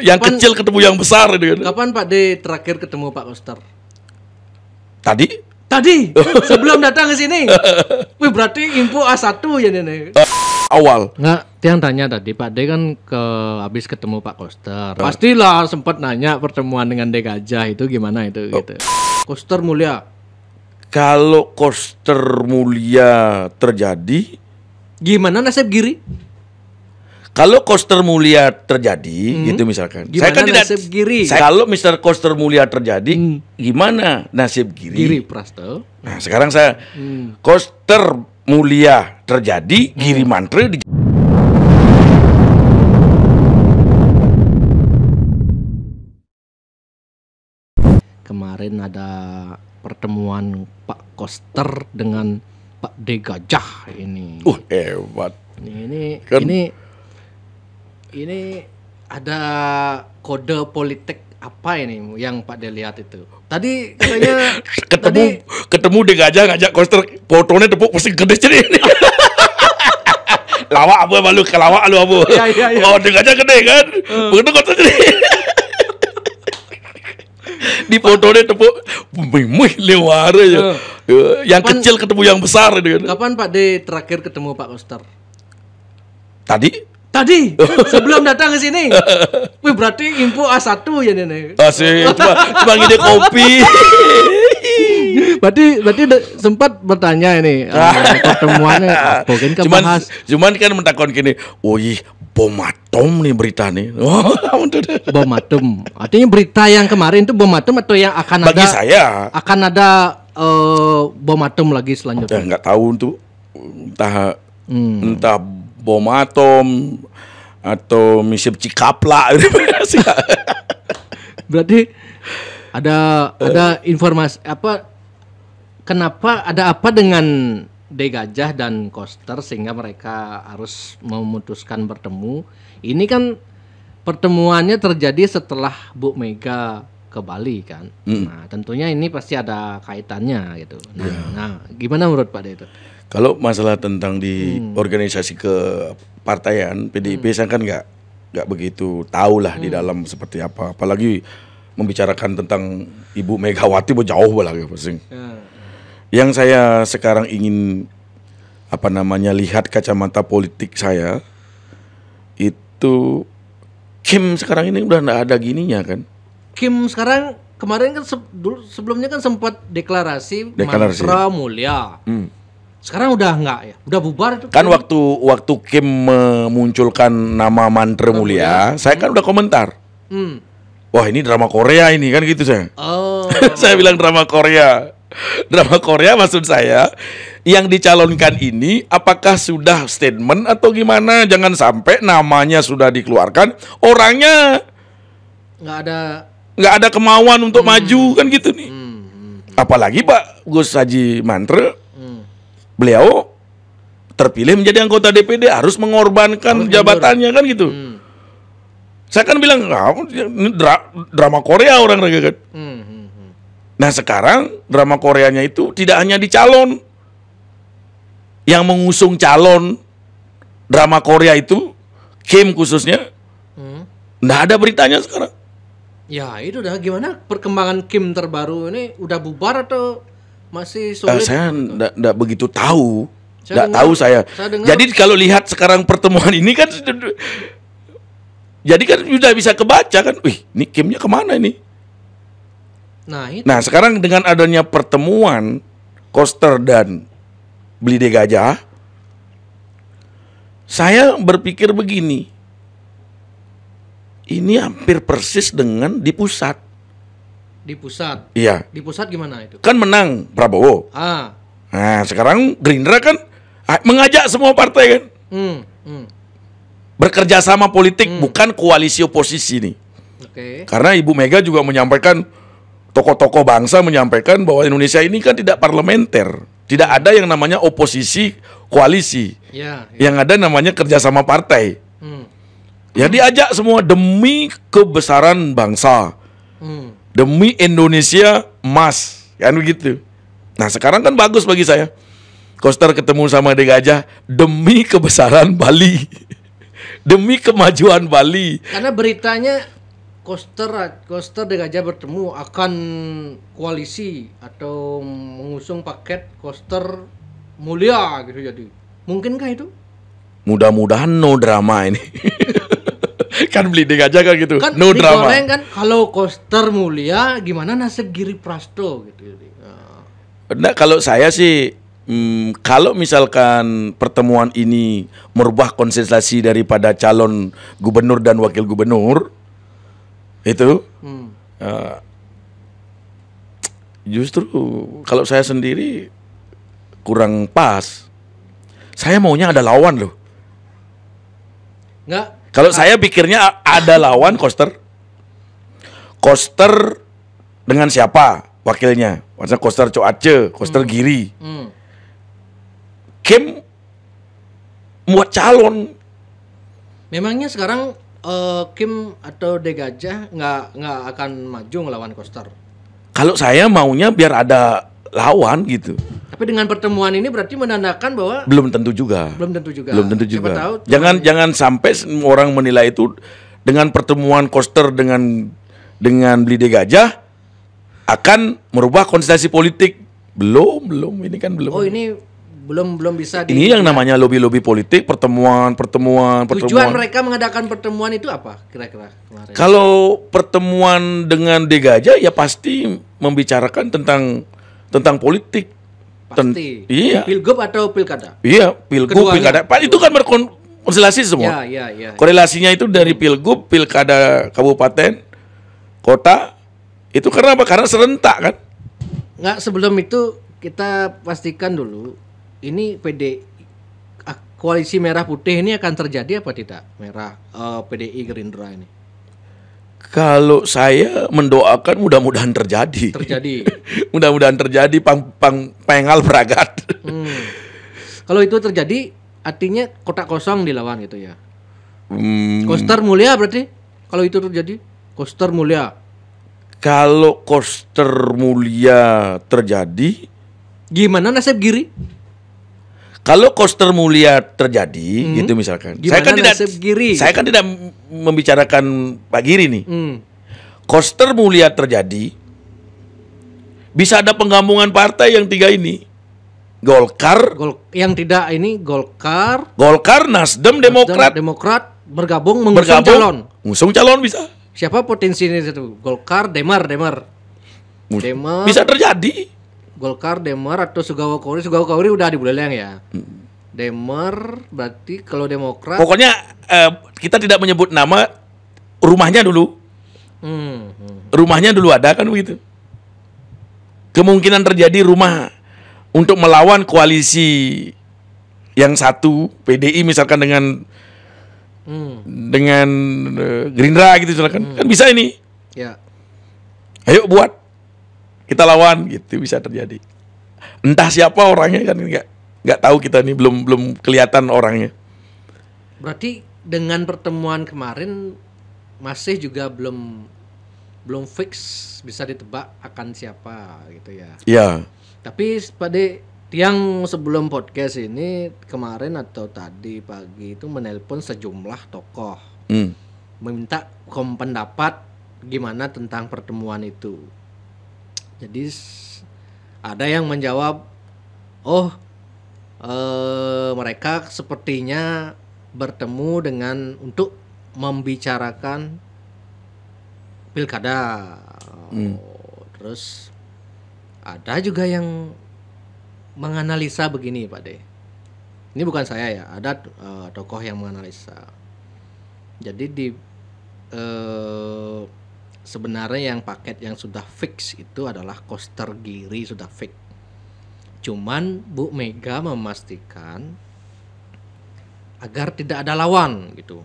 Yang kecil ketemu yang besar gitu kan. Kapan Pak D terakhir ketemu Pak Koster? Tadi Sebelum datang ke sini. Wih, berarti info A1 ya Nenek. awal. Nggak, yang tanya tadi Pak D kan habis ketemu Pak Koster. Pastilah sempat nanya pertemuan dengan D Gajah itu gimana itu gitu. Koster mulia. Kalau Koster mulia terjadi, Gimana nasib Giri? kalau Koster mulia terjadi, gitu misalkan. Gimana Saya kan tidak. nasib Giri? Kalau Mr. Koster mulia terjadi, gimana nasib Giri? Giri Prasto. Nah, sekarang saya Koster mulia terjadi, Giri Mantre di Kemarin ada pertemuan Pak Koster dengan Pak D Gajah ini. hebat. Ini Kan- ini ada kode politik apa ini yang Pak D lihat itu? Tadi katanya ketemu di Gajah ngajak Koster fotonya tepuk pasti gede jadi ini. Lawak apa malu ke lawak lu apa? Iya. Oh, di Gajah gede kan? Begitu Koster jadi. Di fotonya tepuk mimih lewat aja. Yang kecil ketemu yang besar gitu kan. Kapan Pak D terakhir ketemu Pak Koster? Tadi sebelum datang ke sini. Wih, berarti info A1 ya Nenek. Asik, cuma ngide kopi. Berarti sempat bertanya ini pertemuannya apa kan bahas. Cuman kan mentakon gini, "Wih, bom atom nih berita nih." Bom atom. Artinya berita yang kemarin itu bom atom atau yang akan Bagi ada saya, akan ada bom atom lagi saya selanjutnya. nggak tahu tuh entah bom atom atau misi cikapla. Berarti ada informasi apa? Kenapa ada apa dengan D Gajah dan Koster sehingga mereka harus memutuskan bertemu? Ini kan pertemuannya terjadi setelah Bu Mega ke Bali kan. Nah, tentunya ini pasti ada kaitannya gitu. Nah, gimana menurut Pak D itu? Kalau masalah tentang di organisasi kepartaian PDIP saya kan nggak begitu tahu lah di dalam seperti apa, apalagi membicarakan tentang Ibu Megawati jauh lagi pusing. Yang saya sekarang ingin lihat kacamata politik saya itu Kim sekarang ini udah nggak ada gininya kan. Kim sekarang kemarin kan sebelumnya kan sempat deklarasi mantra mulia. Sekarang udah enggak ya? Udah bubar itu. Kan waktu Kim memunculkan nama mantra mulia, saya kan udah komentar. Wah, ini drama Korea ini kan gitu saya. Oh. Saya bilang drama Korea. Drama Korea maksud saya yang dicalonkan ini apakah sudah statement atau gimana? Jangan sampai namanya sudah dikeluarkan, orangnya nggak ada kemauan untuk maju kan gitu nih. Apalagi Pak Gus Haji Mantre, beliau terpilih menjadi anggota DPD harus mengorbankan jabatannya kan gitu. Saya kan bilang ini drama Korea orang kan. Nah sekarang drama Koreanya itu tidak hanya di calon, yang mengusung calon drama Korea itu Kim khususnya, nggak ada beritanya sekarang. Ya itu dah gimana perkembangan Kim terbaru ini udah bubar atau masih solid? Saya nggak begitu tahu, Saya dengar. Jadi kalau lihat sekarang pertemuan ini kan, jadi kan sudah bisa kebaca kan, wih, ini Kimnya kemana ini? Nah sekarang dengan adanya pertemuan Koster dan Beli D Gajah, saya berpikir begini, ini hampir persis dengan di pusat. Di pusat? Iya. Di pusat gimana itu? Kan menang Prabowo. Nah sekarang Gerindra kan mengajak semua partai kan bekerja sama politik, bukan koalisi oposisi nih. Karena Ibu Mega juga menyampaikan, tokoh-tokoh bangsa menyampaikan bahwa Indonesia ini kan tidak parlementer, tidak ada yang namanya oposisi koalisi, yang ada namanya kerjasama partai. Ya diajak semua demi kebesaran bangsa, demi Indonesia emas, kan begitu. Nah sekarang kan bagus bagi saya, Koster ketemu sama D Gajah demi kebesaran Bali, demi kemajuan Bali. Karena beritanya Koster dan Gajah bertemu akan koalisi atau mengusung paket Koster Mulia gitu jadi. Mungkinkah itu? Mudah-mudahan no drama ini. Kan Bleeding aja kan gitu. Kan No drama. digoreng kan kalau Koster Mulia gimana nasib Giri Prasto gitu. Nah, kalau saya sih kalau misalkan pertemuan ini merubah konstelasi daripada calon gubernur dan wakil gubernur itu justru kalau saya sendiri kurang pas. Saya maunya ada lawan loh. Enggak. Kalau saya pikirnya ada lawan Koster dengan siapa wakilnya? Maksudnya Koster Coace, Koster Giri. Kim buat calon. Memangnya sekarang Kim atau De Gajah nggak akan maju ngelawan Koster? Kalau saya maunya biar ada lawan gitu. Tapi dengan pertemuan ini berarti menandakan bahwa Belum tentu juga. belum tentu juga. Belum tentu Siapa juga. tahu Jangan sampai orang menilai itu dengan pertemuan Koster dengan Blide Gajah akan merubah konstelasi politik. Belum, ini kan belum. Oh, ini belum bisa Ini yang namanya lobby politik, pertemuan. Tujuan mereka mengadakan pertemuan itu apa kira-kira kemarin? Kalau pertemuan dengan De Gajah ya pasti membicarakan tentang politik. Pasti. Iya. Pilgub atau pilkada? Iya, pilgub, pilkada. Itu kan berkonstelasi semua. Iya. Korelasinya itu dari pilgub, pilkada kabupaten, kota. Itu karena apa? Karena serentak kan? Nggak, sebelum itu kita pastikan dulu ini koalisi merah putih ini akan terjadi apa tidak? PDI Gerindra ini. Kalau saya mendoakan mudah-mudahan terjadi. Mudah-mudahan terjadi pengal beragat. Kalau itu terjadi artinya kotak kosong dilawan gitu ya. Koster Mulia berarti kalau itu terjadi Koster Mulia. Kalau Koster Mulia terjadi, gimana nasib Giri? Kalau Koster Mulia terjadi, gitu misalkan. Saya kan tidak membicarakan Pak Giri nih. Koster Mulia terjadi, bisa ada penggabungan partai yang tiga ini. Golkar, Nasdem, Demokrat bergabung mengusung calon. Ngusung calon bisa. Siapa potensinya itu? Golkar, Demar. Bisa terjadi. Golkar, Demar atau Sugawa Kauri udah di Buleleng ya. Demar berarti kalau Demokrat. Pokoknya kita tidak menyebut nama, rumahnya dulu. Rumahnya dulu ada kan begitu. Kemungkinan terjadi rumah untuk melawan koalisi yang satu, PDI misalkan dengan Gerindra gitu misalkan. Kan bisa ini. Ya. Ayo buat. Kita lawan gitu, bisa terjadi. Entah siapa orangnya kan nggak tahu kita nih, belum kelihatan orangnya. Berarti dengan pertemuan kemarin masih juga belum fix bisa ditebak akan siapa gitu ya. Iya. Tapi pada yang sebelum podcast ini kemarin atau tadi pagi itu menelpon sejumlah tokoh meminta pendapat gimana tentang pertemuan itu. Jadi ada yang menjawab, mereka sepertinya bertemu untuk membicarakan pilkada. Terus ada juga yang menganalisa begini, Pak De. Ini bukan saya ya, ada tokoh yang menganalisa. Jadi sebenarnya yang paket yang sudah fix itu adalah Koster Giri sudah fix. Cuman Bu Mega memastikan agar tidak ada lawan gitu.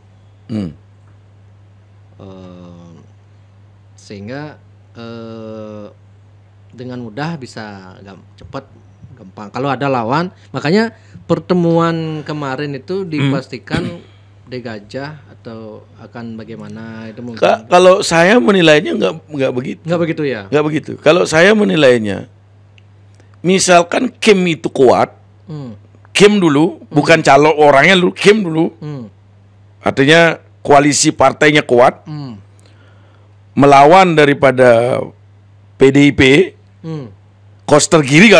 Sehingga dengan mudah bisa cepat gampang. Kalau ada lawan, makanya pertemuan kemarin itu dipastikan De Gajah atau akan bagaimana itu mungkin. Kalau saya menilainya nggak begitu. Nggak begitu ya? Nggak begitu. Kalau saya menilainya, misalkan Kim itu kuat, Kim dulu, bukan calon orangnya dulu, Kim dulu. Artinya koalisi partainya kuat, melawan daripada PDIP, Koster Giri,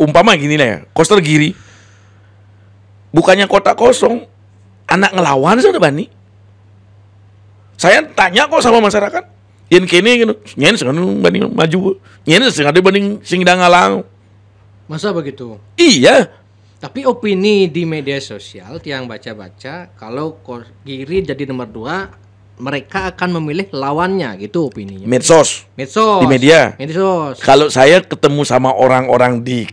umpama gini lah ya, Koster Giri, bukannya kota kosong, anak ngelawan sudah bani. Saya tanya kok sama masyarakat, yang kini gitu, nyen sengaja banding maju, nyen sengaja banding singdang ngalang. Masa begitu? Iya. Tapi opini di media sosial yang baca-baca, kalau Giri jadi nomor 2, mereka akan memilih lawannya, gitu opininya. Medsos. Di media. Medsos. Kalau saya ketemu sama orang-orang di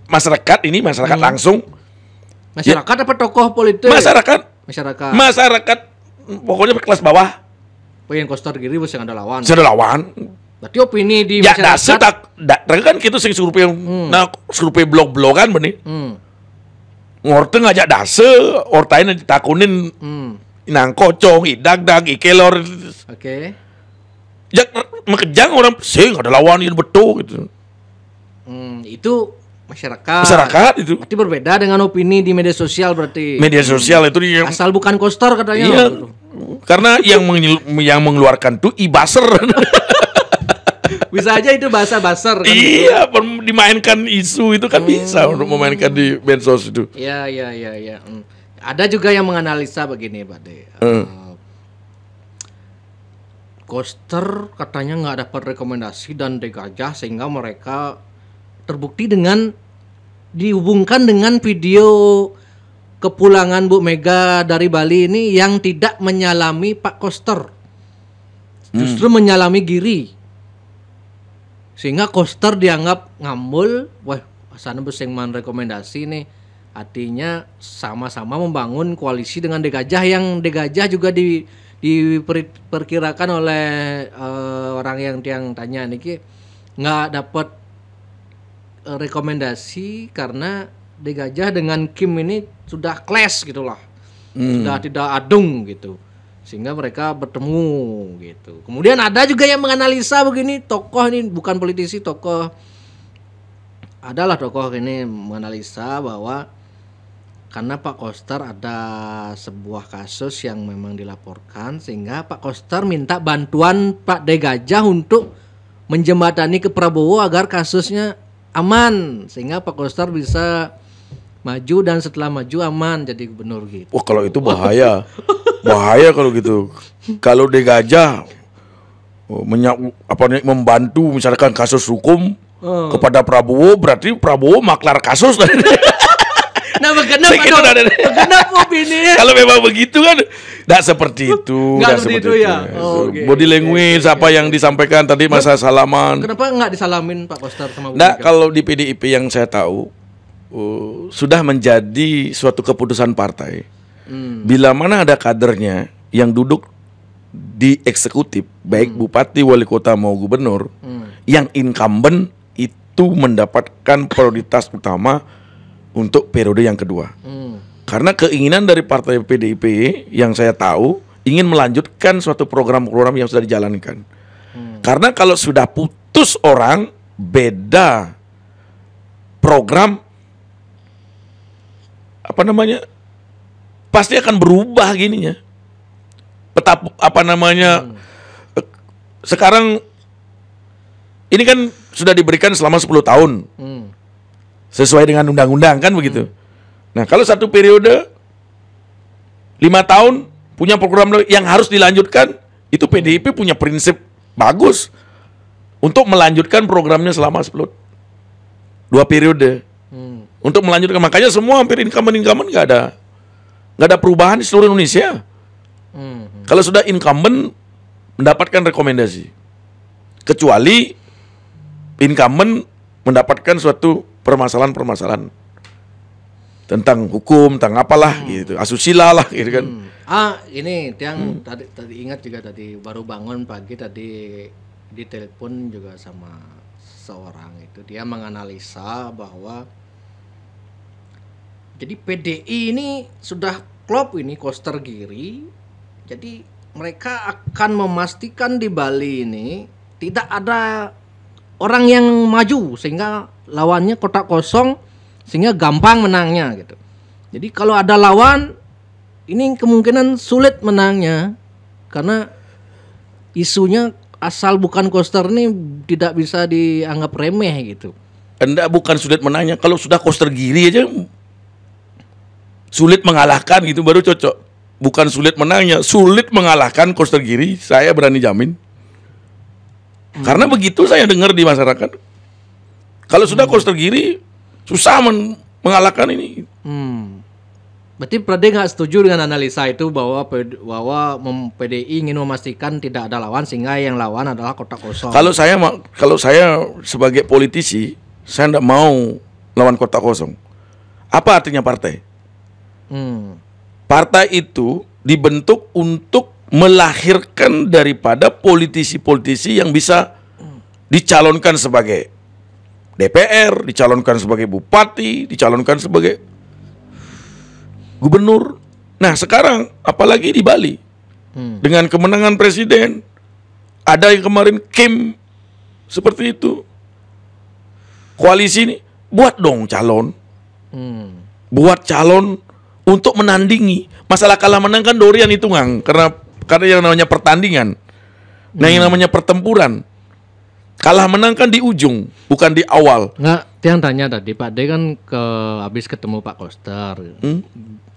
masyarakat ini, masyarakat langsung. Masyarakat apa tokoh politik? Masyarakat. Pokoknya kelas bawah. Pengen Koster Giri bisa ada lawan. Sudah lawan. Berarti opini di ya, masyarakat. Kan kita sing survei survei blog-blogan benih. Ngorte ngajak dase, ortain ditakunin. Nang kocong, idag-dag, ikelor. Oke. Jak mekejang orang sing ada lawan ini betul gitu. Itu masyarakat. Masyarakat itu. Berarti berbeda dengan opini di media sosial berarti. Media sosial itu yang asal bukan Koster katanya. Iya. Karena yang mengeluarkan tuh ibaser. Bisa aja itu bahasa baser kan. Iya, dimainkan isu itu kan bisa untuk memainkan di medsos itu. Iya. Ada juga yang menganalisa begini, Pak De. Koster katanya nggak dapat rekomendasi dan Degajah sehingga mereka terbukti dengan dihubungkan dengan video kepulangan Bu Mega dari Bali ini yang tidak menyalami Pak Koster, justru menyalami Giri, sehingga Koster dianggap ngambul. Wah, asana besengman rekomendasi nih. Artinya sama-sama membangun koalisi dengan Degajah yang Degajah juga diperkirakan oleh orang yang tanya niki nggak dapat rekomendasi karena Degajah dengan Kim ini sudah clash gitulah, sudah tidak adung gitu, sehingga mereka bertemu gitu. Kemudian ada juga yang menganalisa begini, tokoh ini bukan politisi, tokoh ini menganalisa bahwa karena Pak Koster ada sebuah kasus yang memang dilaporkan sehingga Pak Koster minta bantuan Pak Degajah untuk menjembatani ke Prabowo agar kasusnya aman sehingga Pak Koster bisa maju dan setelah maju aman jadi gubernur gitu. Wah, kalau itu bahaya. Bahaya kalau gitu. Kalau Degajah membantu misalkan kasus hukum kepada Prabowo, berarti Prabowo maklar kasus. Nah, kenapa opini? Kalau memang begitu kan, tidak seperti itu. Nggak seperti itu ya. Body language apa yang disampaikan tadi masa salaman. Kenapa nggak disalamin Pak Koster sama Bu Mega? Kalau di PDIP yang saya tahu sudah menjadi suatu keputusan partai. Bila mana ada kadernya yang duduk di eksekutif, baik bupati, wali kota mau gubernur, yang incumbent itu mendapatkan prioritas utama untuk periode yang kedua. Karena keinginan dari partai PDIP yang saya tahu ingin melanjutkan suatu program-program yang sudah dijalankan. Karena kalau sudah putus orang, beda program pasti akan berubah gininya. Sekarang ini kan sudah diberikan selama 10 tahun. Sesuai dengan undang-undang kan begitu. Nah, kalau satu periode 5 tahun punya program yang harus dilanjutkan, itu PDIP punya prinsip bagus untuk melanjutkan programnya selama 2 periode. Untuk melanjutkan, makanya semua hampir incumbent nggak ada perubahan di seluruh Indonesia. Kalau sudah incumbent mendapatkan rekomendasi, kecuali incumbent mendapatkan suatu permasalahan tentang hukum, tentang apalah gitu, asusila lah gitu kan. Ini yang tadi ingat juga tadi baru bangun pagi tadi ditelepon juga sama seorang itu, dia menganalisa bahwa jadi PDI ini sudah klop ini Koster Giri, jadi mereka akan memastikan di Bali ini tidak ada orang yang maju sehingga lawannya kotak kosong sehingga gampang menangnya gitu. Jadi kalau ada lawan ini kemungkinan sulit menangnya karena isunya asal bukan Koster ini tidak bisa dianggap remeh gitu. Enggak, bukan sulit menangnya. Kalau sudah Koster Giri aja sulit mengalahkan gitu baru cocok. Bukan sulit menangnya, sulit mengalahkan Koster Giri, saya berani jamin. Karena begitu saya dengar di masyarakat. Kalau sudah Koster Giri susah mengalahkan ini. Berarti Prade nggak setuju dengan analisa itu bahwa PDI ingin memastikan tidak ada lawan sehingga yang lawan adalah kotak kosong. Kalau saya sebagai politisi, saya tidak mau lawan kotak kosong. Apa artinya partai? Partai itu dibentuk untuk melahirkan daripada politisi-politisi yang bisa dicalonkan sebagai DPR, dicalonkan sebagai bupati, dicalonkan sebagai gubernur. Nah sekarang apalagi di Bali dengan kemenangan presiden, ada yang kemarin Kim seperti itu. Koalisi ini buat dong calon, buat calon untuk menandingi. Masalah kalah menang kan Dorian itu Ngang, karena yang namanya pertandingan, nah yang namanya pertempuran. Kalah menang kan di ujung, bukan di awal. Nggak, yang tanya tadi Pak D kan habis ketemu Pak Koster.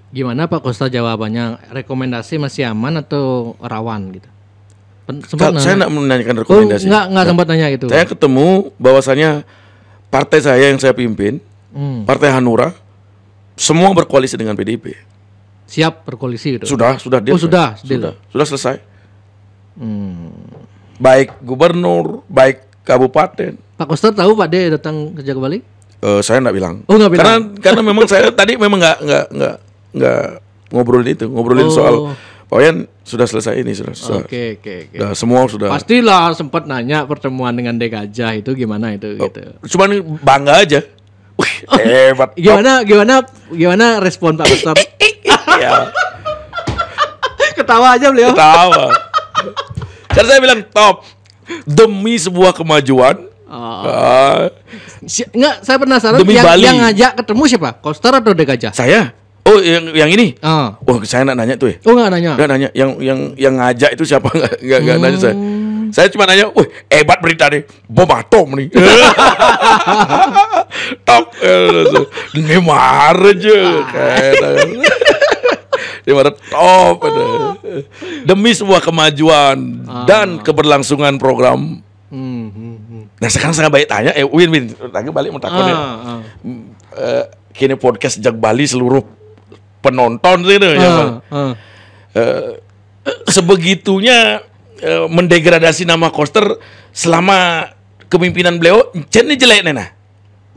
Gimana Pak Koster jawabannya? Rekomendasi masih aman atau rawan gitu? Saya tidak menanyakan rekomendasi. Nggak sempat nanya gitu. Saya ketemu bahwasanya partai saya yang saya pimpin, Partai Hanura, semua berkoalisi dengan PDIP. Siap berkoalisi gitu? Sudah deal. Sudah selesai. Baik gubernur, baik kabupaten. Pak Koster tahu Pak D datang kerja ke Bali? Saya nggak bilang. Oh nggak bilang. Karena memang saya tadi memang nggak ngobrolin soal Pawayan sudah selesai ini sudah. Oke. Nah, semua sudah. Pastilah sempat nanya pertemuan dengan De Gajah itu gimana itu gitu. Cuman bangga aja. Wih, hebat. Gimana respon Pak Koster? Ya. Ketawa aja beliau. Ketawa. Karena saya bilang top demi sebuah kemajuan. Enggak, saya penasaran yang ngajak ketemu siapa? Koster atau De Gajah? Saya. Oh, yang ini. Oh, saya nak nanya tuh ya. Oh, enggak nanya. Enggak nanya. Yang ngajak itu siapa? Enggak nanya saya. Saya cuma nanya, "Wih, hebat berita nih. Bom atom nih." Top. Ini marah aja kayak top. Demi sebuah kemajuan dan keberlangsungan program. Nah sekarang saya baik tanya, Win, lagi balik mau takut ya. Kini podcast sejak Bali seluruh penonton gitu sebegitunya mendegradasi nama Koster selama kepemimpinan beliau, jadi jelek nena.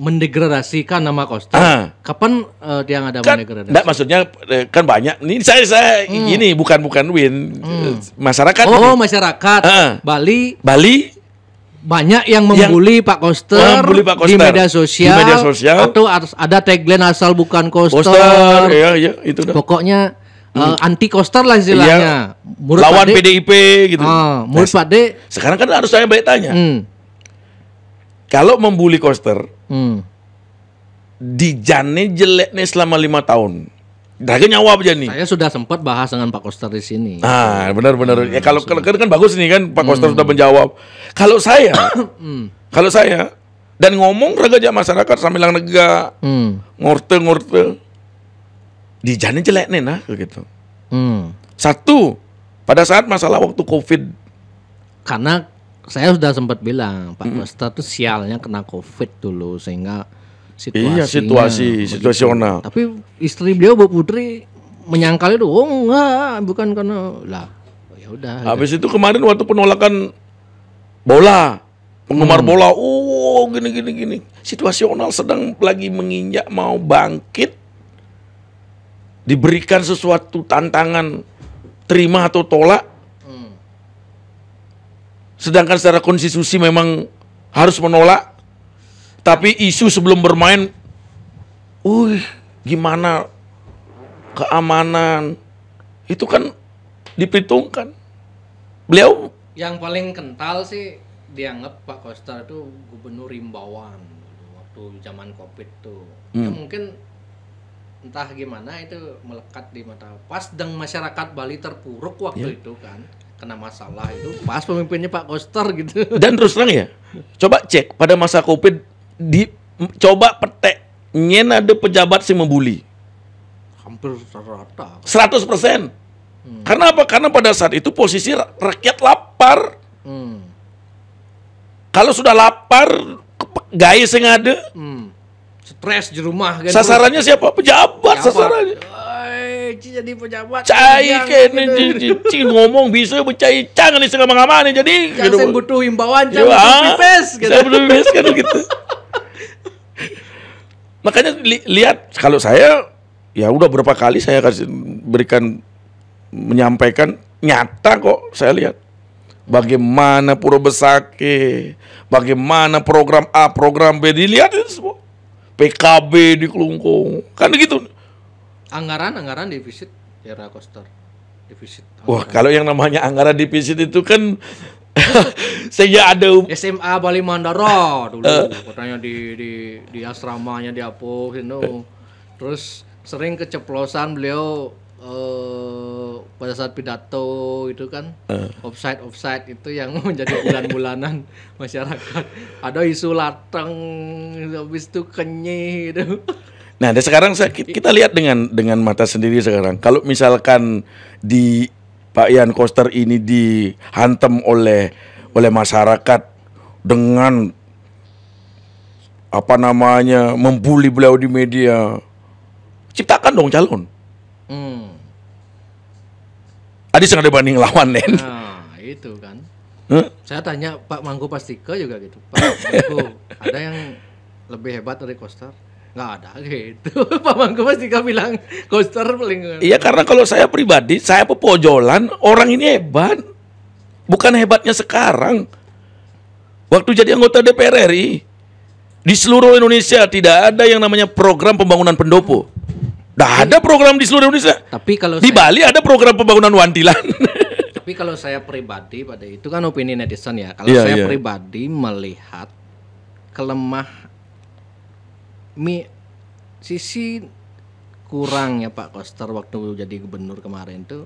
Mendegradasikan nama Koster. Kapan dia ada kan, mendegradasi? Enggak, maksudnya kan banyak. Ini saya ini bukan Win. Masyarakat. Oh, masyarakat. Bali banyak yang membuli Pak Koster di media sosial atau ada tagline asal bukan Koster. Iya, itu dah. Pokoknya anti Koster lah istilahnya. Iya, lawan PDIP gitu. Menurut Pak D, sekarang kan harus saya baik tanya. Kalau membuli Koster, dijane jelek nih selama 5 tahun. Daga nyawa aja nih. Saya sudah sempat bahas dengan Pak Koster di sini. Benar. Ya kalau kan bagus nih kan Pak Koster sudah menjawab. Kalau saya dan ngomong raga aja masyarakat sambil nega ngorte dijane jelek nih nah gitu. Satu, pada saat masalah waktu Covid, karena saya sudah sempat bilang Pak Koster tuh sialnya kena Covid dulu sehingga situasional. Tapi istri beliau Bu Putri menyangkal itu, bukan karena lah. Ya udah. Habis itu kemarin waktu penolakan bola, penggemar bola, gini. Situasional sedang lagi menginjak mau bangkit. Diberikan sesuatu tantangan, terima atau tolak. Sedangkan secara konstitusi memang harus menolak. Tapi isu sebelum bermain, gimana keamanan, itu kan diperhitungkan. Beliau yang paling kental sih dianggap Pak Koster itu gubernur Rimbawan waktu zaman Covid tuh. Ya mungkin entah gimana itu melekat di mata. Pas dan masyarakat Bali terpuruk waktu itu kan kena masalah itu pas pemimpinnya Pak Koster gitu. Dan terus terang ya, coba cek pada masa Covid coba petek nyen ada pejabat yang membuli. Hampir rata. 100%. Karena apa? Karena pada saat itu posisi rakyat lapar. Kalau sudah lapar, gaya sing ada. Stres di rumah kan. Sasarannya siapa? Pejabat sasarannya. Jadi pejabat. Cai kene cing ngomong bisa bercai cangan di setengah mengamani jadi yang saya butuh himbauan jangan pipes gitu. Saya butuh pipes kan gitu. Makanya lihat kalau saya ya udah berapa kali saya menyampaikan nyata kok saya lihat bagaimana Pura Besake, bagaimana program A, program B dilihat itu semua. PKB di Kelungkung. Kan gitu. Anggaran defisit era Koster. Defisit. Wah, kalau yang namanya anggaran defisit itu kan saya ada SMA Bali Mandara dulu katanya di asramanya di Apo itu. Terus sering keceplosan beliau pada saat pidato itu kan offside itu yang menjadi bulan-bulanan masyarakat. Ada isu lateng habis itu kenyih gitu. Nah, dan sekarang kita lihat dengan mata sendiri sekarang. Kalau misalkan di Pak Ian Koster ini dihantam oleh masyarakat dengan membuli beliau di media, ciptakan dong calon. Ada yang ada banding lawan Nen. Nah, itu kan. Saya tanya Pak Mangku Pastika juga gitu. Pak Mangku, ada yang lebih hebat dari Koster? Nggak ada gitu. Pak Mangku Pastika bilang Koster paling. Iya, karena kalau saya pribadi, saya pepojolan, orang ini hebat. Bukan hebatnya sekarang. Waktu jadi anggota DPR RI, di seluruh Indonesia tidak ada yang namanya program pembangunan pendopo. Dah ada program di seluruh Indonesia. Tapi kalau di Bali ada program pembangunan wantilan. Tapi kalau saya pribadi pada itu kan opini netizen ya. Kalau saya pribadi melihat sisi kurangnya Pak Koster waktu jadi gubernur kemarin tuh,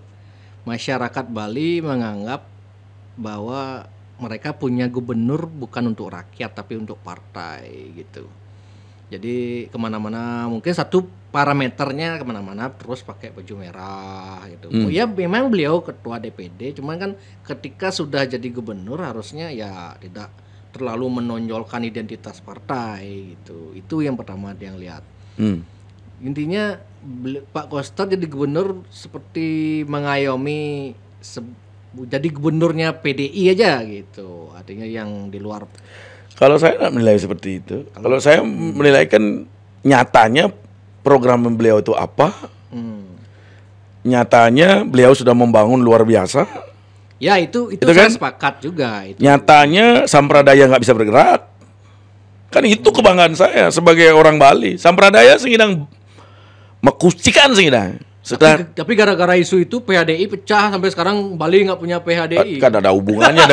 masyarakat Bali menganggap bahwa mereka punya gubernur bukan untuk rakyat tapi untuk partai gitu. Jadi kemana-mana mungkin satu parameternya kemana-mana terus pakai baju merah gitu. Ya memang beliau ketua DPD, cuman kan ketika sudah jadi gubernur harusnya ya tidak terlalu menonjolkan identitas partai gitu. Itu yang pertama yang lihat. Intinya Pak Koster jadi gubernur seperti mengayomi jadi gubernurnya PDI aja gitu. Artinya yang di luar. Kalau saya nggak menilai seperti itu. Kalau saya menilai kan nyatanya program beliau itu apa? Nyatanya beliau sudah membangun luar biasa. Ya itu kan? saya sepakat juga. Itu. Nyatanya Sampradaya nggak bisa bergerak. Kan itu kebanggaan saya sebagai orang Bali. Sampradaya sengidang mekucikan sengidang. Tapi gara-gara isu itu PHDI pecah sampai sekarang Bali nggak punya PHDI. Kan ada hubungannya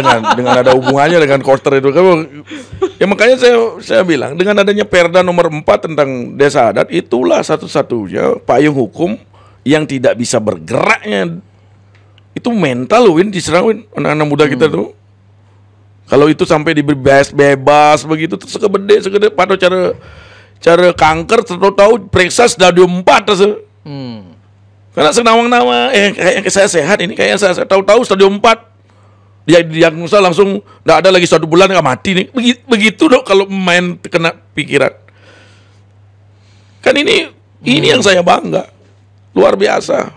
dengan Koster itu kan. Ya makanya saya bilang dengan adanya Perda nomor 4 tentang desa adat itulah satu-satunya payung hukum yang tidak bisa bergeraknya. Itu mental Win diserang Win anak-anak muda kita tuh. Kalau itu sampai bebas begitu terus segede pada cara kanker tahu periksa stadium 4 terus. Karena senawang-nawa kayak saya sehat ini kayaknya saya tahu stadium 4 dia diagnosa langsung enggak ada lagi 1 bulan enggak mati nih. Begitu dong kalau main kena pikiran. Kan ini yang saya bangga. Luar biasa.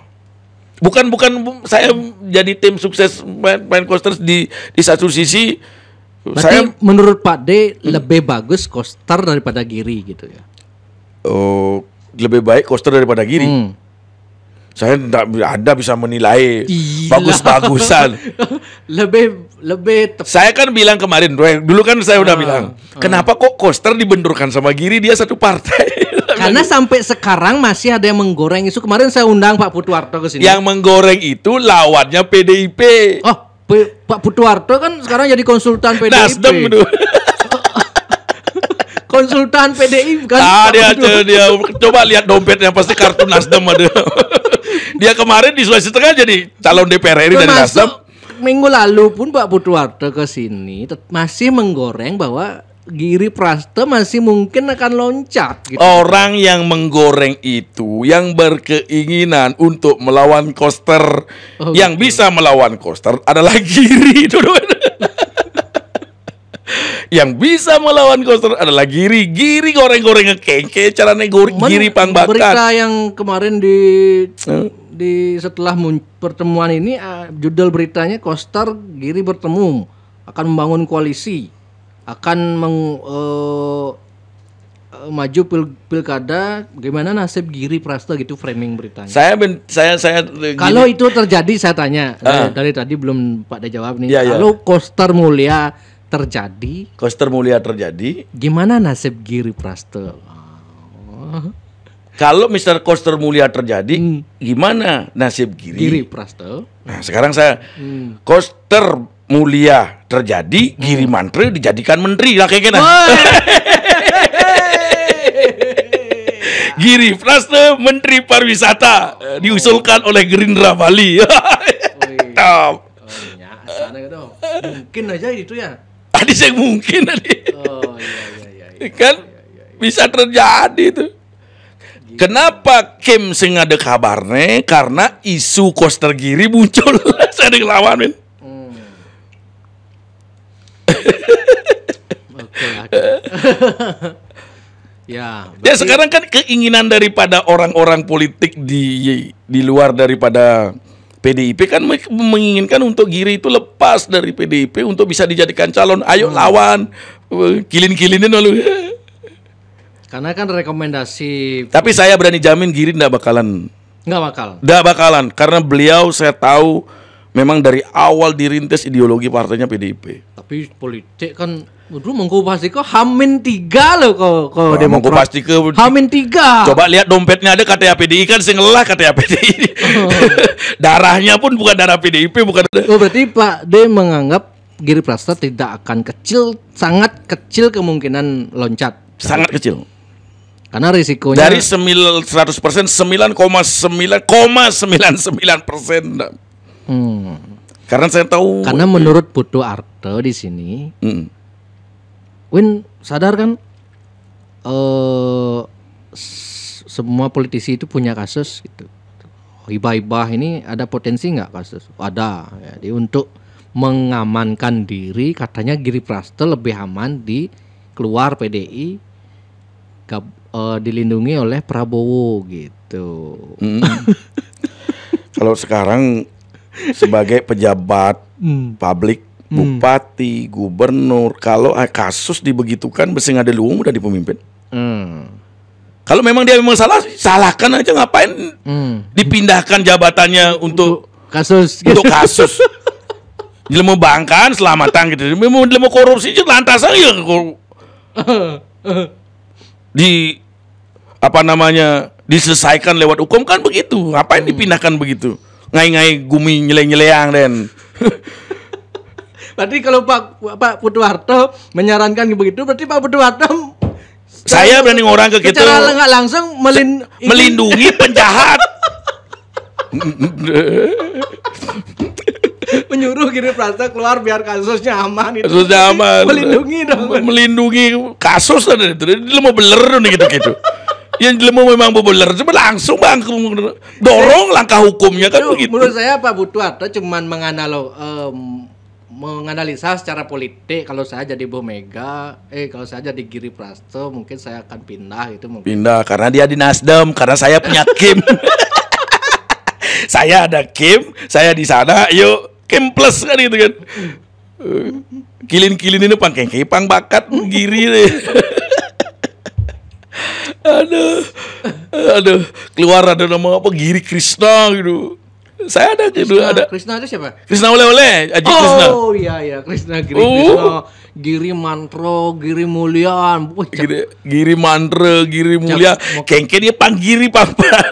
Bukan saya jadi tim sukses main Koster di satu sisi. Berarti menurut Pak D lebih bagus Koster daripada Giri gitu ya. Oh, lebih baik Koster daripada Giri. Saya tidak ada bisa menilai bagus-bagusan. lebih Saya kan bilang kemarin, dulu kan saya udah bilang, kenapa kok Koster dibenturkan sama Giri, dia satu partai. Karena sampai sekarang masih ada yang menggoreng isu. Kemarin saya undang Pak Putuarto ke sini. Yang menggoreng itu lawannya PDIP. Oh, Pak Putuarto kan sekarang jadi konsultan PDIP. Nasdem itu. konsultan PDI bukan? Dia coba lihat dompetnya pasti kartu Nasdem ada. Dia kemarin di Sulawesi Tengah jadi calon DPR RI dari Nasdem. Minggu lalu pun Pak Putuwarto ke sini masih menggoreng bahwa Giri Prasta masih mungkin akan loncat gitu. Orang yang menggoreng itu yang berkeinginan untuk melawan Koster, yang bisa melawan Koster adalah Giri. Yang bisa melawan Koster adalah Giri. Giri goreng-goreng ngekengke caranya Giri pangbakat. Berita yang kemarin di setelah pertemuan ini judul beritanya Koster Giri bertemu akan membangun koalisi, akan maju pilkada. Bagaimana nasib Giri Prasta gitu framing beritanya. Saya kalau itu terjadi saya tanya dari tadi belum Pak De jawab nih. Kalau Koster Mulia terjadi, gimana nasib Giri Prasta? Kalau Mr. Koster Mulia terjadi, gimana nasib Giri Prasta? Nah, sekarang saya Koster Mulia terjadi, Giri Mantre dijadikan menteri lah kayaknya. Giri Prasta Menteri Pariwisata diusulkan oleh Gerindra Bali. Mungkin aja itu ya. Tadi saya mungkin tadi. Iya. Kan bisa terjadi itu. Kenapa Kim sing ada kabarnya? Karena isu Koster Giri muncul. Saya ngelawan, men. Ya sekarang kan keinginan daripada orang-orang politik di luar daripada PDIP kan menginginkan untuk Giri itu lepas dari PDIP untuk bisa dijadikan calon. Ayo lawan, kilin-kilinin lalu. Karena kan rekomendasi. Tapi saya berani jamin Giri nggak bakalan. Nggak bakalan, karena beliau saya tahu memang dari awal dirintis ideologi partainya PDIP. Tapi politik kan, mengko pasti kok H-3 loh kok Demokrat. H-3. Coba lihat dompetnya ada KTA PDI kan singelah KTA PDI. Darahnya pun bukan darah PDIP, bukan. Berarti Pak D menganggap Giri Prasta tidak akan sangat kecil kemungkinan loncat. Sangat kecil. Karena risikonya dari 100% 9,99%. Karena saya tahu. Karena menurut Putuwarto di sini, Win sadar kan, semua politisi itu punya kasus gitu. Hibah-hibah ini ada potensi nggak kasus? Ada. Jadi untuk mengamankan diri, katanya Giri Prasta lebih aman di keluar PDI, dilindungi oleh Prabowo gitu. Kalau sekarang sebagai pejabat publik, bupati, gubernur, kalau kasus dibegitukan besing ada luung udah di pemimpin. Kalau memang dia memang salah, salahkan aja, ngapain dipindahkan jabatannya untuk kasus. Untuk kasus. Dia mau bangkan selamatan gitu. Dia mau korupsi aja lantas aja diselesaikan lewat hukum kan begitu. Ngapain dipindahkan begitu? Ngai-ngai gumi nyele-nyeleang den. Berarti kalau Pak Putuwarto menyarankan begitu, berarti Pak Putuwarto saya berani orang ke gitu. Secara nggak langsung melindungi penjahat. Menyuruh Giri Prasta keluar biar kasusnya aman itu. Kasusnya aman. Melindungi dong. Melindungi kasus ada itu. Dia mau beler gitu. Yang dia mau memang beler, cuma langsung bang dorong langkah hukumnya kan begitu. Menurut saya Pak Putuwarto cuman menganalisa secara politik. Kalau saya jadi Bu Mega, kalau saya jadi Giri Prasta, mungkin saya akan pindah itu. Pindah karena dia di Nasdem, karena saya punya Kim. Saya ada Kim, saya di sana, yuk Kim plus kan gitu kan. Kilin-kilin ini pang bakat Giri deh. Aduh, keluar ada nama apa Giri Krishna gitu. Saya ada gitu, ada. Krishna itu siapa? Krishna oleh-oleh, Aji Krishna. Oh iya, Krishna Krishna. Giri Mantro, Giri Mulian. Giri Mantra, Giri Mulia. Kengke dia Giri Papa.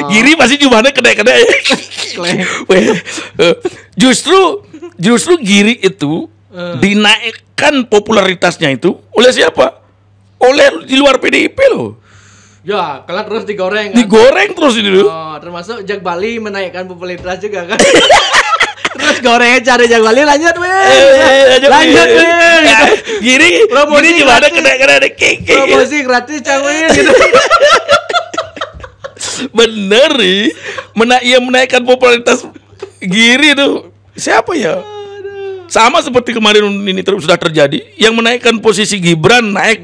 Giri pasti jumlahnya kedai-kedai. Justru Giri itu dinaikkan popularitasnya itu oleh siapa? oleh di luar PDIP loh. Ya, kalau terus digoreng kan? Digoreng terus ini loh. Oh, termasuk Jak Bali menaikkan popularitas juga kan? Terus gorengnya cari Jak Bali, lanjut Win. Lanjut Win. Gini gimana kena ada keke. Promosi gratis Cang Win gitu. Bener nih. Ia menaikkan popularitas Giri tuh. Siapa ya? Sama seperti kemarin ini sudah terjadi. Yang menaikkan posisi Gibran naik.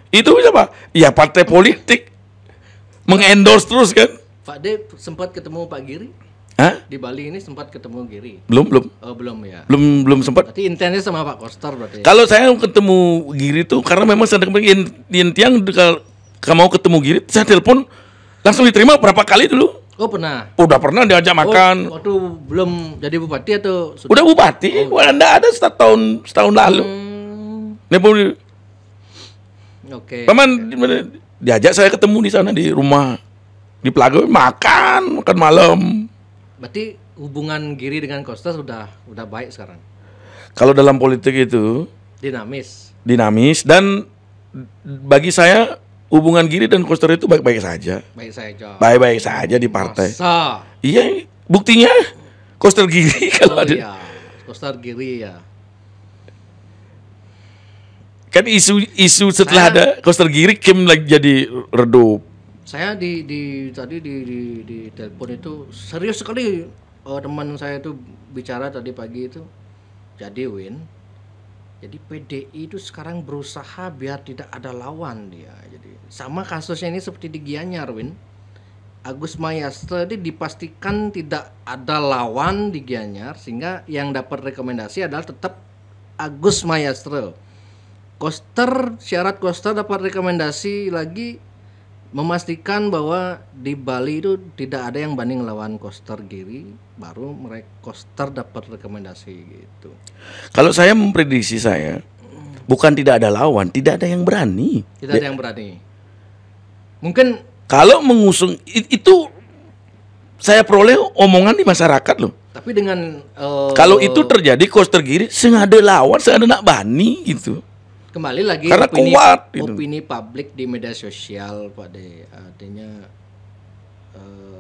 Itu siapa? Ya partai politik. Mengendorse terus kan? Pak D sempat ketemu Pak Giri? Hah? Di Bali ini sempat ketemu Giri? Belum. Oh, belum ya. Belum sempat. Berarti intensnya sama Pak Koster berarti. Kalau saya ketemu Giri tuh karena memang saya tiang kalau mau ketemu Giri, saya telepon langsung diterima berapa kali dulu. Oh, pernah. Udah pernah diajak makan. Waktu belum jadi bupati atau sudah? Udah bupati. Anda ada setahun lalu. Oke. Paman diajak saya ketemu di sana di rumah di Pelago makan malam. Berarti hubungan Giri dengan Koster sudah baik sekarang. Kalau dalam politik itu dinamis dan bagi saya hubungan Giri dan Koster itu baik-baik saja. Baik-baik saja di partai. Masa? Iya, buktinya Koster Giri kalau ada. Iya, Koster Giri ya. Kan isu setelah ada Koster Giri Kim lagi jadi redup. Saya tadi di telepon itu serius sekali, teman saya itu bicara tadi pagi itu. Jadi Win, jadi PDI itu sekarang berusaha biar tidak ada lawan dia. Jadi sama kasusnya ini seperti di Gianyar Win. Agus Mayastra itu dipastikan tidak ada lawan di Gianyar sehingga yang dapat rekomendasi adalah tetap Agus Mayastra. Syarat Koster dapat rekomendasi lagi memastikan bahwa di Bali itu tidak ada yang banding lawan Koster Giri, baru Koster dapat rekomendasi gitu. Kalau saya memprediksi bukan tidak ada lawan, tidak ada yang berani. Tidak ada yang berani. Mungkin kalau mengusung itu saya peroleh omongan di masyarakat loh. Tapi dengan kalau itu terjadi Koster Giri sengaja lawan, sengaja nak bani gitu. Kembali lagi karena opini publik di media sosial Pak De. Artinya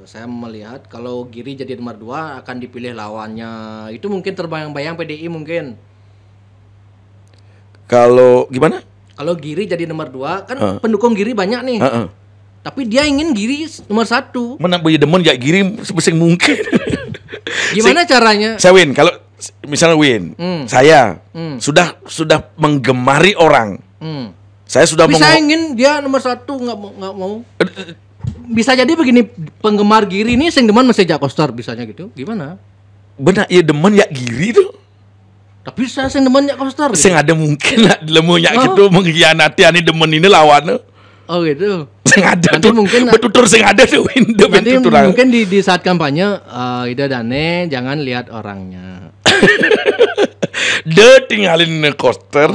saya melihat kalau Giri jadi nomor 2 akan dipilih lawannya. Itu mungkin terbayang-bayang PDI mungkin. Kalau gimana? Kalau Giri jadi nomor 2 kan pendukung Giri banyak nih. Tapi dia ingin Giri nomor 1. Mana boleh demen ya Giri sebesar mungkin. Gimana caranya? Saya Win, kalau misalnya Win, saya sudah menggemari orang. Saya sudah bisa ingin dia nomor 1 nggak mau. Bisa jadi begini, penggemar Giri ini sing demen masih Jak Koster bisanya gitu. Gimana? Benar, ya demen ya Giri tuh. Tapi saya sing demen Jak Koster. Sing ada mungkin lah lemunya gitu mengkhianati ani demen ini lawan. Oh gitu. Sing ada nanti tuh mungkin betutur sing ada tuh Win. Nanti mungkin di saat kampanye Ida Dane jangan lihat orangnya. Dia tinggalin Koster,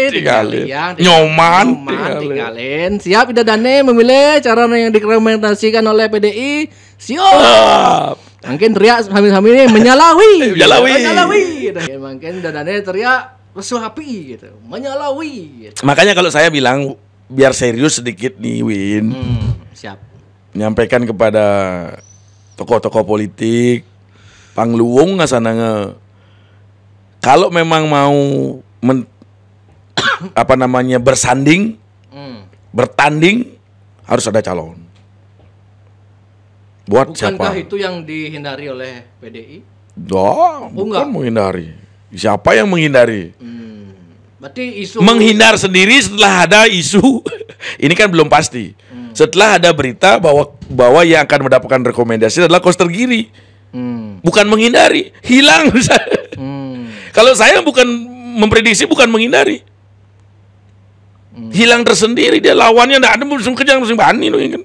tinggalin. Nyoman tinggalin. Siap Ida Dane memilih cara yang direkomendasikan oleh PDI. Siap. Mungkin teriak sambil-sambil ini menyalawi. Mungkin Ida Dane teriak resu api gitu. Menyalawi. Gitu. Makanya kalau saya bilang biar serius sedikit nih Win. Siap. Menyampaikan kepada tokoh-tokoh politik pangluwung ngasananga kalau memang mau bersanding, bertanding harus ada calon. Buat bukankah siapa? Itu yang dihindari oleh PDI? Bukan menghindari. Siapa yang menghindari? Berarti isu menghindar sendiri setelah ada isu. Ini kan belum pasti. Setelah ada berita bahwa yang akan mendapatkan rekomendasi adalah Koster Giri. Bukan menghindari, hilang. Kalau saya bukan memprediksi, bukan menghindari. Hilang tersendiri dia lawannya ndak ada musim kerja musim bani loh kan.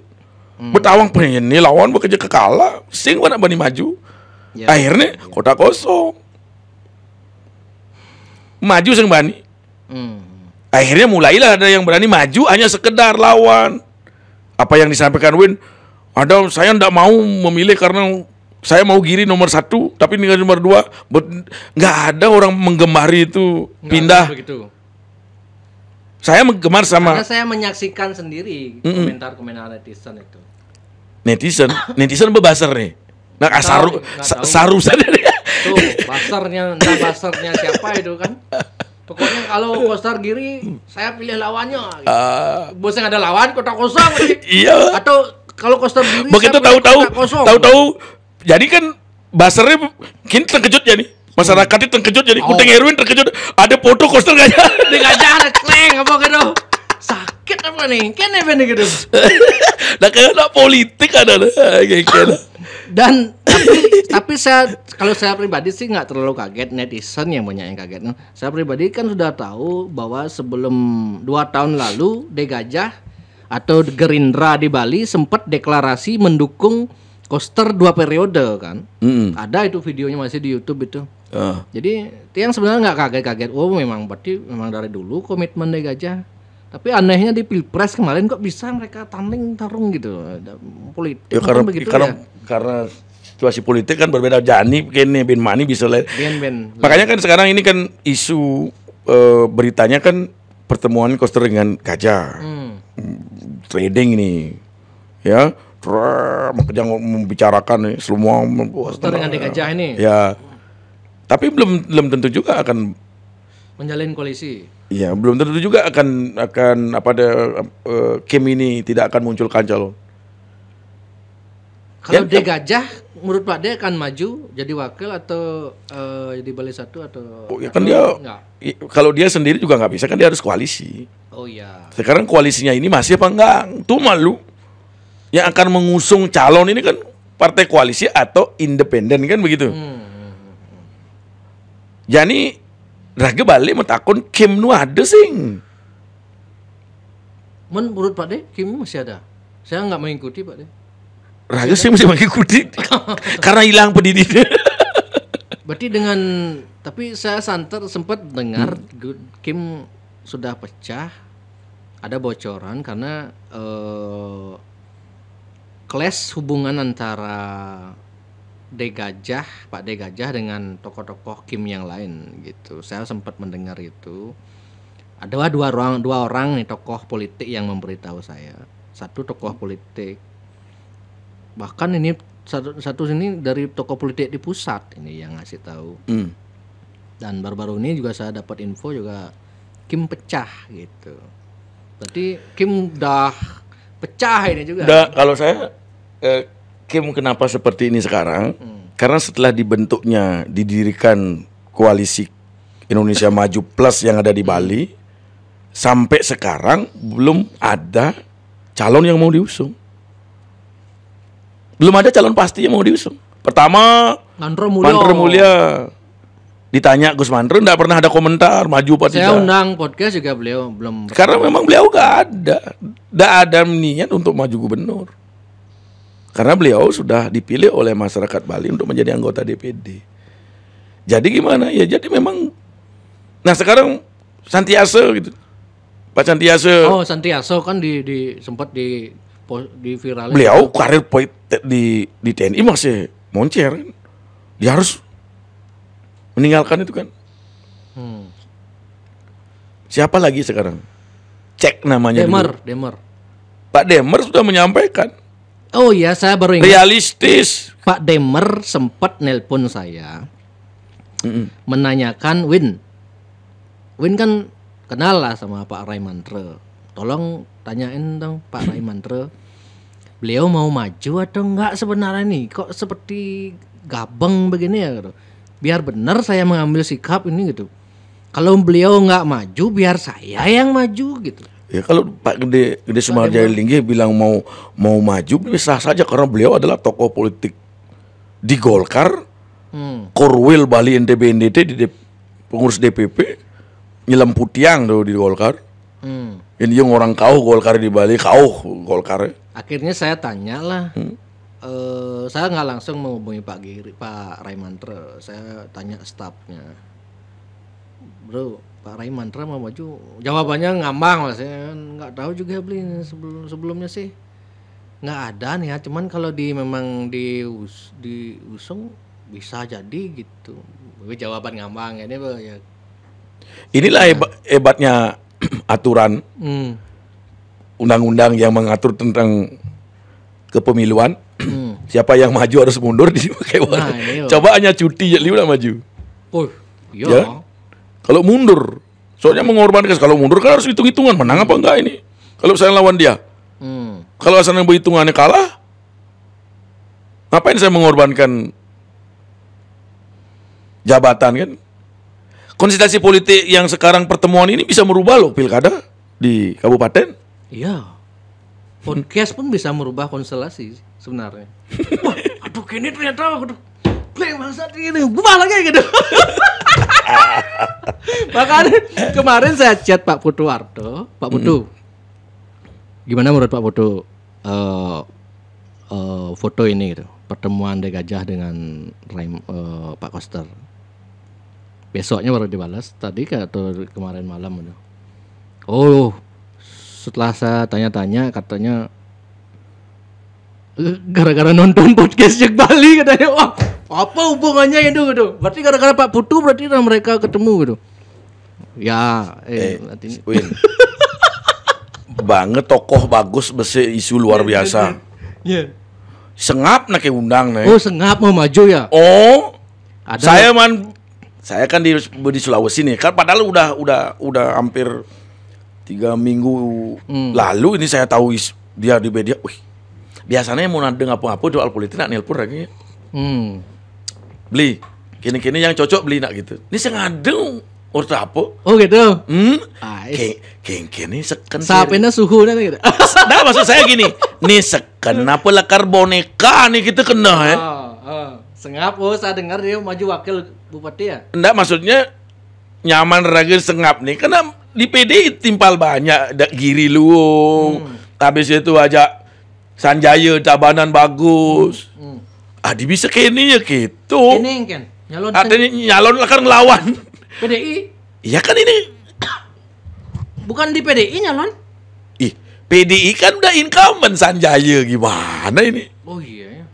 Betawang pengen nih lawan bekerja kekala, sing mana bani maju. Ya, akhirnya kota kosong. Maju sing bani. Akhirnya mulailah ada yang berani maju hanya sekedar lawan. Apa yang disampaikan Win, saya ndak mau memilih karena saya mau Giri nomor 1, tapi ini nomor 2. Nggak ada orang menggemari itu pindah. Saya gemar sama Karena saya menyaksikan sendiri komentar-komentar netizen itu. netizen bebasar nih. Nah, Nggak tahu. saru saja dia. Tuh, basarnya siapa itu kan? Pokoknya kalau Koster Giri, saya pilih lawannya. Gitu. Bosnya ada lawan, kota kosong. Iya. Atau kalau Koster Giri, Begitu saya pilih kota kosong. tahu-tahu, jadi kan basarnya kini terkejut ya nih. Masyarakatnya terkejut jadi Kuteng Erwin terkejut. Ada foto Koster Gajah. Di gajah ada kleng apa gitu. Sakit apa nih? Kenapa nih gitu? Nah kayak politik ada kayak gitu. Dan tapi kalau saya pribadi sih nggak terlalu kaget, netizen yang banyak yang kaget. Saya pribadi kan sudah tahu bahwa sebelum 2 tahun lalu Gajah atau Gerindra di Bali sempat deklarasi mendukung Koster 2 periode kan. Ada itu videonya masih di YouTube itu. Jadi yang sebenarnya nggak kaget-kaget. Oh memang berarti memang dari dulu komitmen Gajah. Tapi anehnya di Pilpres kemarin kok bisa mereka tarung gitu. Politik Ya, kan begitu ya. Karena situasi politik kan berbeda. Jani kene Ben Mani bisa lain. Ben. Makanya kan sekarang ini kan isu beritanya kan pertemuan Koster dengan Gajah. Trading ini. Ya, yang membicarakan nih semua Koster dengan Gajah ini. Ya. Tapi belum tentu juga akan menjalin koalisi. Iya, belum tentu juga akan Kim ini tidak akan munculkan calon. Kalau Gajah, menurut Pak De akan maju jadi wakil atau jadi Bali 1 atau? Oh, ya kan dia, kalau dia sendiri juga nggak bisa kan dia harus koalisi. Oh iya. Sekarang koalisinya ini masih apa enggak? Tuh malu. Yang akan mengusung calon ini kan partai koalisi atau independen kan begitu. Jadi Raga balik mentakun Kim nu ada sing. Menurut Pak De, Kim masih ada. Saya nggak mengikuti Pak De. Raga sih masih mengikuti karena hilang pendidiknya. Berarti tapi saya sempat dengar Kim sudah pecah. Ada bocoran karena clash hubungan antara Pak De Gajah dengan tokoh-tokoh Kim yang lain gitu. Saya sempat mendengar itu. Ada dua orang nih tokoh politik yang memberitahu saya. Satu tokoh politik. Bahkan ini satu sini dari tokoh politik di pusat ini yang ngasih tahu. Dan baru-baru ini juga saya dapat info juga Kim pecah gitu. Berarti Kim udah pecah ini juga. Kalau saya Kim kenapa seperti ini sekarang? Karena setelah didirikan koalisi Indonesia Maju Plus yang ada di Bali, sampai sekarang belum ada calon yang mau diusung. Belum ada calon pasti yang mau diusung. Pertama, Mandro Mulya. Ditanya Gus Mandro, enggak pernah ada komentar maju apa tidak. Saya undang podcast juga beliau belum. Karena memang beliau enggak ada niat untuk maju gubernur. Karena beliau sudah dipilih oleh masyarakat Bali untuk menjadi anggota DPD. Jadi gimana? Ya jadi memang. Nah sekarang Santiaso gitu. Pak Santiaso. Oh Santiaso kan sempat di viralin. Beliau karir di TNI masih moncer kan. Dia harus meninggalkan itu kan. Siapa lagi sekarang? Cek namanya. Demer. Pak Demer sudah menyampaikan. Oh iya, saya baru ingat. Realistis. Pak Demer sempat nelpon saya, menanyakan Win kan kenal lah sama Pak Raimantre. Tolong tanyain dong Pak Raimantre, beliau mau maju atau enggak sebenarnya nih? Kok seperti gabeng begini ya gitu. Biar benar saya mengambil sikap ini gitu. Kalau beliau enggak maju, biar saya yang maju gitu. Ya kalau Pak Gede Sumarjaya-Linggih bilang mau maju bisa saja karena beliau adalah tokoh politik di Golkar, Korwil Bali NTB NDT di pengurus DPP, nyelam putiang tuh di Golkar. Ini yang orang kau Golkar di Bali, kau Golkar. Akhirnya saya tanya lah, saya nggak langsung menghubungi Pak Raimantre, saya tanya stafnya, bro. Pak Raimantre mau maju, jawabannya ngambang lah, saya nggak tahu juga beli sebelumnya sih nggak ada nih ya, cuman kalau memang diusung bisa jadi gitu. Jawaban ngambang ini ya. Inilah hebatnya aturan undang-undang yang mengatur tentang kepemiluan. Siapa yang maju harus mundur di Kewan. Coba hanya cuti jadi udah maju. Oh, iya. Ya? Kalau mundur, soalnya mengorbankan. Kalau mundur kan harus hitung-hitungan menang apa enggak ini. Kalau saya lawan dia, kalau asalnya berhitungannya kalah, ngapain saya mengorbankan jabatan kan? Konsentrasi politik yang sekarang pertemuan ini bisa merubah loh pilkada di kabupaten. Iya. Podcast pun bisa merubah konstelasi sebenarnya. Wah, aduh kini ternyata aduh play bangsat ini gua lagi gitu. Makanya kemarin saya chat Pak Putu Wardo, Pak Putu. Gimana menurut Pak Putu foto ini gitu, pertemuan De Gajah dengan Pak Koster. Besoknya baru dibalas tadi atau kemarin malam gitu. Oh, setelah saya tanya-tanya katanya gara-gara nonton podcast Jack Bali katanya. Wah, apa hubungannya itu gitu. Berarti gara-gara Pak Putu berarti mereka ketemu gitu. Ya, Win. Banget tokoh bagus besi isu luar biasa. Iya. Sengap nak undang nih. Oh, sengap mau maju ya? Oh. Ada. Saya kan di Sulawesi nih. Kan padahal udah hampir 3 minggu lalu ini saya tahu dia di media. Wih, biasanya mau nadeng apa-apa soal politik nak nelpon lagi. Beli, kini-kini yang cocok beli nak gitu. Ini sengadeng urut apa? Oh gitu. Kini seken. Sapena suhu nanti gitu. Nah maksud saya gini, nih seken apa lekar boneka nih kita kena ya. Sengap, saya dengar dia maju wakil bupati ya. Enggak, maksudnya nyaman raga sengap nih karena di PDI timpal banyak Giri Luung. Habis itu aja Sanjaya Tabanan bagus. Adi bisa kini ya gitu. Ini kan nyalon. Artinya nyalon lah kan ngelawan. PDI. Iya kan ini. Bukan di PDI nyalon. Ih, PDI kan udah incumbent Sanjaya, gimana ini? Oh iya.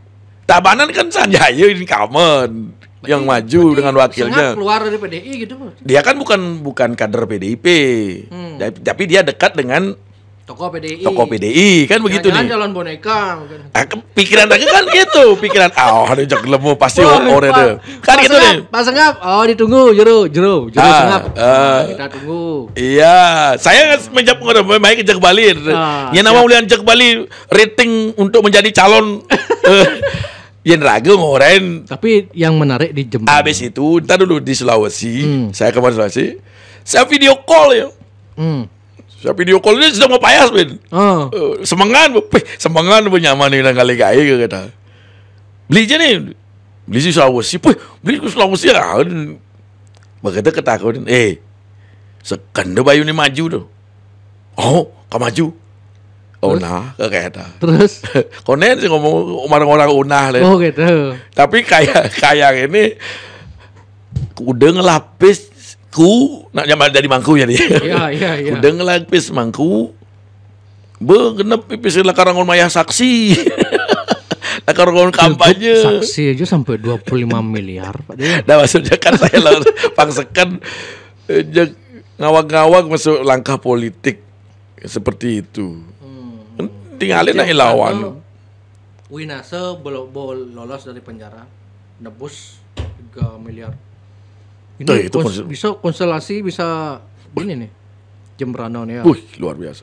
Tabanan kan Sanjaya incumbent yang maju dengan wakilnya. Sangat keluar dari PDI gitu. Dia kan bukan kader PDIP. Tapi dia dekat dengan Tokoh PDI. Tokoh PDI kan begitu nih. Jalan boneka mungkin. Pikiran lagi kan gitu, pikiran ada jak lemu pasti ore deh. Kan gitu nih. Pak Sengap, ditunggu jero Sengap. Kita tunggu. Iya, saya menjawab ngono baik Jak Bali. Ya nama ulian Jak Bali rating untuk menjadi calon Yen ragu ngoren. Tapi yang menarik di Jember. Habis itu, entar dulu di Sulawesi. Saya kemarin Sulawesi. Saya video call ya. Saya video call ini sudah mau payas, Ben. Semangat nyaman nih nang kali gaya kata. Beli aja nih. Beli si Sulawesi. Beli ke Sulawesi ya. Begitu ketakutan. Sekan bayu nih maju tuh. Oh, kau maju. Oh nah, kata. Terus? Konen sih ngomong orang-orang unah lah. Oh gitu. Tapi kayak ini udah ngelapis nak nyaman dari mangku ya dia. Iya. Udah ngelapis mangku. Genep pipis lakarangon maya saksi. Lakarangon kampanye. Saksi aja sampai 25 miliar, Pak Dia. Nah maksudnya kan saya pangsekan ngawag-ngawag masuk langkah politik seperti itu. Tinggalin aja lawan. Winase lolos dari penjara, nebus 3 miliar. Ini itu bisa konstelasi bisa ini nih. Jembrano nih ya. Luar biasa.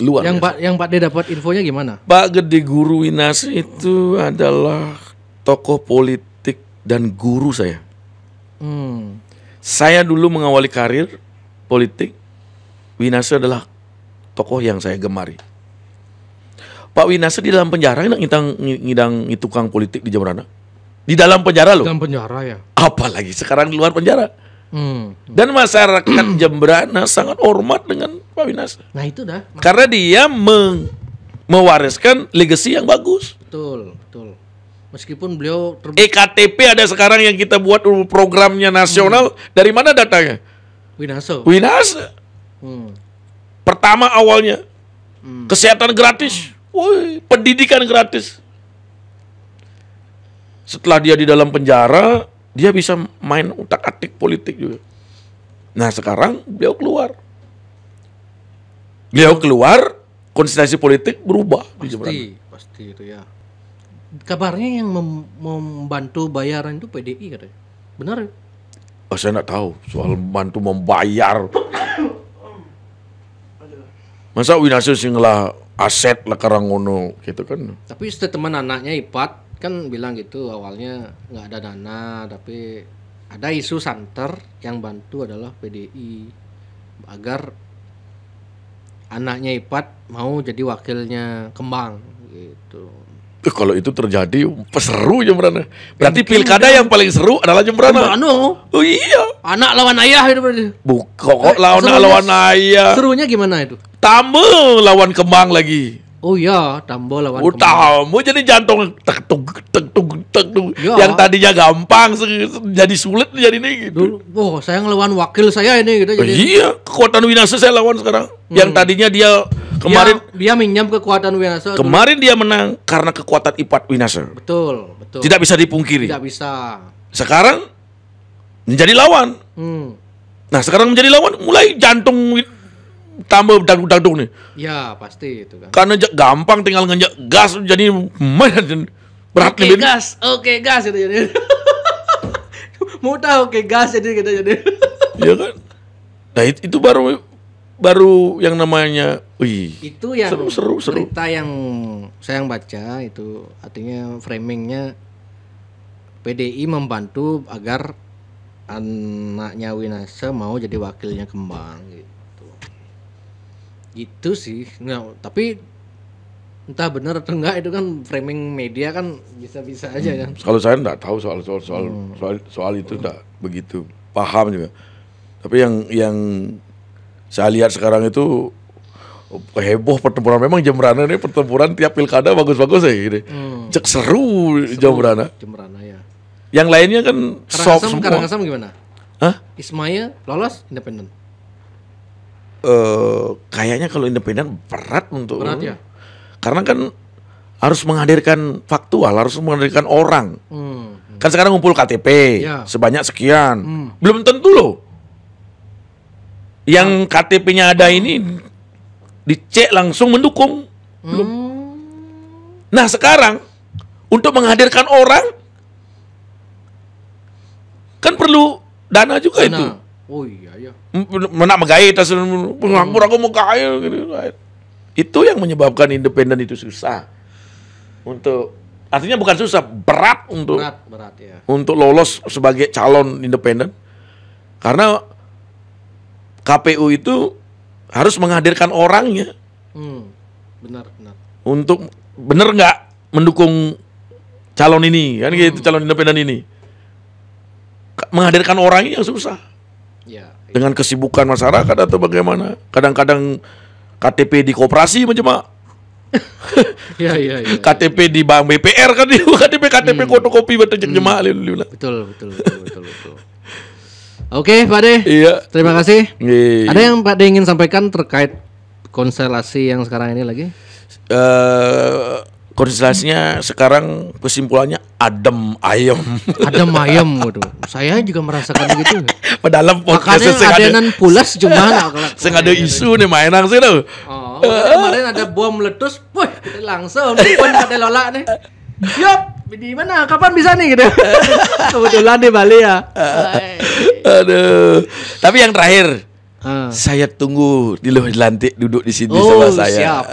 Yang Pak D dapat infonya gimana? Pak Gede Guru Winase itu adalah tokoh politik dan guru saya. Saya dulu mengawali karir politik. Winase adalah tokoh yang saya gemari. Pak Winase di dalam penjara ngidang tukang politik di Jembrana. Di dalam penjara loh. Dalam penjara ya. Apalagi sekarang di luar penjara. Dan masyarakat Jembrana sangat hormat dengan Pak Winase. Nah itu dah. Karena dia mewariskan legacy yang bagus. Betul. Meskipun beliau EKTP ada sekarang yang kita buat programnya nasional. Dari mana datanya? Winase. Pertama awalnya kesehatan gratis. Pendidikan gratis. Setelah dia di dalam penjara, dia bisa main utak-atik politik juga. Nah sekarang beliau keluar. Beliau keluar, konstelasi politik berubah di Jemberana. Pasti itu ya. Kabarnya yang membantu bayaran itu PDI katanya. Benar? Oh, saya nggak tahu soal bantu membayar. Masa Winasya sing lah aset lah karangono gitu kan. Tapi statement anaknya Ipat kan bilang gitu, awalnya nggak ada dana, tapi ada isu santer yang bantu adalah PDI agar anaknya Ipat mau jadi wakilnya Kembang gitu. Kalau itu terjadi, seru Jemberana. Berarti pilkada yang paling seru adalah Jemberana. Oh iya. Anak lawan ayah itu berarti. Bukan lawan ayah. Serunya gimana itu? Tambo lawan Kembang lagi. Oh iya, Tambo lawan Kembang. Tambo jadi jantung tek tek. Ya. Yang tadinya gampang jadi sulit jadi ini gitu. Dulu, saya ngelawan wakil saya ini gitu jadi. Iya, kekuatan Winasya saya lawan sekarang. Yang tadinya dia kemarin dia minjam kekuatan Winasya. Kemarin dia menang karena kekuatan Ipat Winasya. Betul. Tidak bisa dipungkiri. Tidak bisa. Sekarang menjadi lawan. Nah, sekarang menjadi lawan mulai jantung tambah dangdung nih. Ya, pasti itu kan. Karena gampang tinggal nginjak gas jadi berat nih. Oke, gas itu jadi. Mau tahu gas jadi gitu jadi. Iya kan? Nah, itu baru yang namanya itu yang seru. Cerita yang saya baca itu artinya framingnya PDI membantu agar anaknya Winasya mau jadi wakilnya Kembang gitu. Itu sih. Nah, tapi entah benar atau enggak itu kan framing media kan bisa-bisa aja kan. Kalau saya enggak tahu soal itu enggak begitu paham juga. Tapi yang saya lihat sekarang itu heboh pertempuran. Memang Jemberana ini pertempuran tiap pilkada bagus-bagus ya gitu. Cek seru Jemberana ya. Yang lainnya kan soft semua. Karangasem gimana? Hah? Ismail lolos independen. Kayaknya kalau independen berat ya. Karena kan harus menghadirkan faktual, harus menghadirkan orang. Kan sekarang ngumpul KTP sebanyak sekian. Belum tentu loh. Yang KTP-nya ada ini dicek langsung mendukung. Belum. Nah, sekarang untuk menghadirkan orang kan perlu dana juga itu. Oh iya. Menak megaya tas penganggur aku mau kaya gitu. Itu yang menyebabkan independen itu susah. Artinya bukan susah, berat ya. Untuk lolos sebagai calon independen. Karena KPU itu harus menghadirkan orangnya. Benar. Untuk benar nggak mendukung calon ini, kan gitu, calon independen ini. Menghadirkan orangnya yang susah. Ya. Dengan kesibukan masyarakat atau bagaimana. Kadang-kadang KTP di koperasi macam Iya. KTP di bank BPR kan KTP fotokopi betul jemaah. Betul. Oke, Pak De. Iya. Terima kasih. Iya. Ada yang Pak De ingin sampaikan terkait konstelasi yang sekarang ini lagi? Konstelasinya sekarang kesimpulannya adem ayem. Adem ayem, waduh. Saya juga merasakan begitu. Padahal makanya adenan pulas cuma saya ada isu nih mainan sih loh. Kemarin ada bom meletus, wah kita langsung pun ada lola nih. Yup, di mana? Kapan bisa nih gitu? Kebetulan di Bali ya. Aduh. Tapi yang terakhir, saya tunggu di luar lantik duduk di sini sama saya. Siap.